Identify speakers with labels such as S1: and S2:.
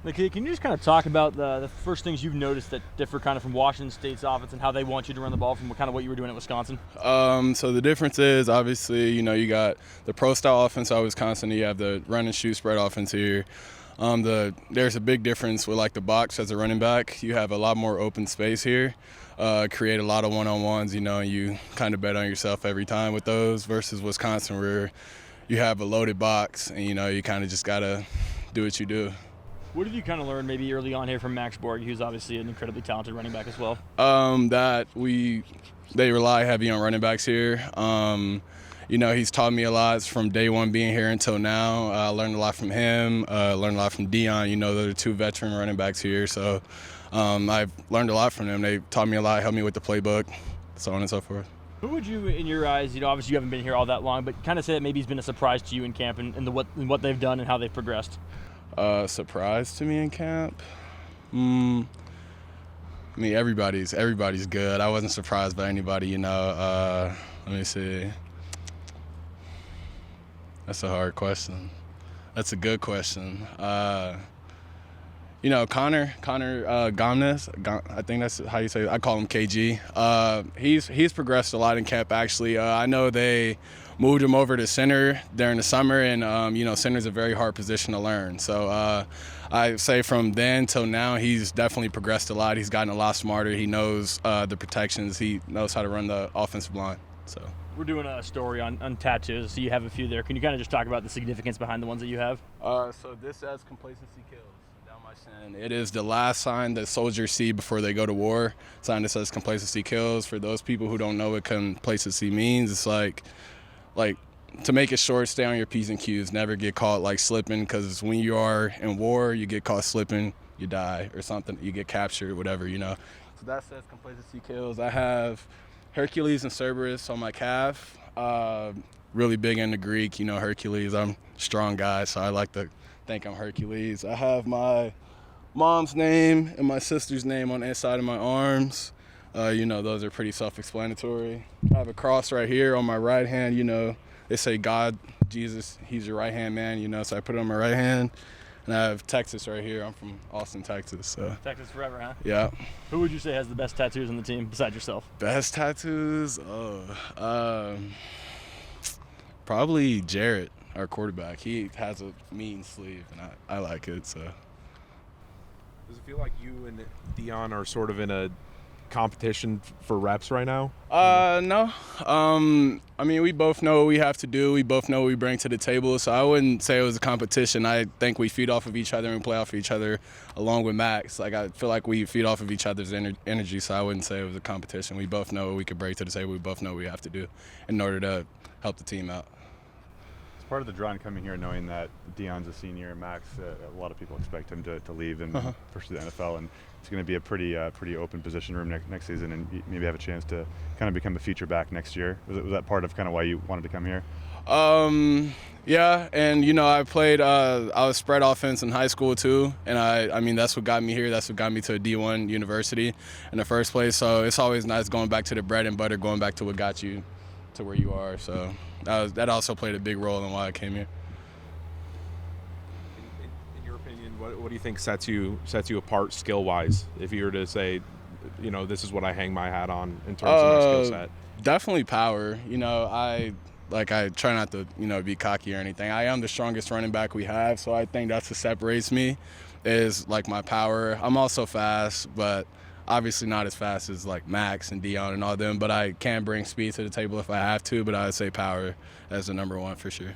S1: Nakia, can you just kind of talk about the first things you've noticed that differ kind of from Washington State's offense and how they want you to run the ball from kind of what you were doing at Wisconsin?
S2: So the difference is obviously, you got the pro style offense out of Wisconsin. You have the run and shoot spread offense here. There's a big difference with like the box as a running back. You have a lot more open space here. Create a lot of one-on-ones, and you kind of bet on yourself every time with those versus Wisconsin where you have a loaded box and, you kind of just got to do what you do.
S1: What did you kind of learn maybe early on here from Max Borg, who's obviously an incredibly talented running back as well?
S2: They rely heavy on running backs here. He's taught me a lot from day one being here until now. I learned a lot from him, learned a lot from Dion. They're two veteran running backs here. So I've learned a lot from them. They taught me a lot, helped me with the playbook, so on and so forth.
S1: Who would you, in your eyes, obviously you haven't been here all that long, but kind of say that maybe he's been a surprise to you in camp and what they've done and how they've progressed?
S2: Surprise to me in camp? I mean, everybody's good. I wasn't surprised by anybody, Let me see. That's a hard question. That's a good question. Connor Gomez, I think that's how you say it. I call him KG. He's progressed a lot in camp, actually. I know they moved him over to center during the summer, and, center's a very hard position to learn. So I say from then till now, he's definitely progressed a lot. He's gotten a lot smarter. He knows the protections. He knows how to run the offensive line. So
S1: we're doing a story on tattoos, so you have a few there. Can you kind of just talk about the significance behind the ones that you have?
S2: So this says complacency kills. It is the last sign that soldiers see before they go to war. Sign that says complacency kills. For those people who don't know what complacency means, it's like to make it short, stay on your P's and Q's. Never get caught slipping, because when you are in war, you get caught slipping, you die or something. You get captured, whatever, So that says complacency kills. I have Hercules and Cerberus on my calf. Really big into Greek, Hercules. I'm a strong guy, so I like to think I'm Hercules. I have my mom's name and my sister's name on the inside of my arms. Those are pretty self-explanatory. I have a cross right here on my right hand. They say God, Jesus, he's your right-hand man, so I put it on my right hand. And I have Texas right here. I'm from Austin, Texas. So.
S1: Texas forever, huh?
S2: Yeah.
S1: Who would you say has the best tattoos on the team besides yourself?
S2: Best tattoos? Probably Jarrett, our quarterback. He has a mean sleeve, and I like it. So.
S3: Does it feel like you and Dion are sort of in a competition for reps right now?
S2: No. I mean, we both know what we have to do. We both know what we bring to the table. So I wouldn't say it was a competition. I think we feed off of each other and play off of each other along with Max. I feel like we feed off of each other's energy, so I wouldn't say it was a competition. We both know what we could bring to the table. We both know what we have to do in order to help the team out.
S4: It's part of the draw in coming here, knowing that Dion's a senior, Max, a lot of people expect him to leave and pursue the NFL, and it's going to be a pretty open position room next season, and you maybe have a chance to kind of become a feature back next year. Was that part of kind of why you wanted to come here?
S2: Yeah, and I played. I was spread offense in high school too, and I mean that's what got me here. That's what got me to a D1 university in the first place. So it's always nice going back to the bread and butter, going back to what got you to where you are. So that also played a big role in why I came here.
S3: In your opinion, what do you think sets you apart skill-wise? If you were to say, this is what I hang my hat on in terms of my skill set.
S2: Definitely power. I try not to, be cocky or anything. I am the strongest running back we have, so I think that's what separates me is my power. I'm also fast, but obviously not as fast as Max and Dion and all them, but I can bring speed to the table if I have to, but I would say power as the number one for sure.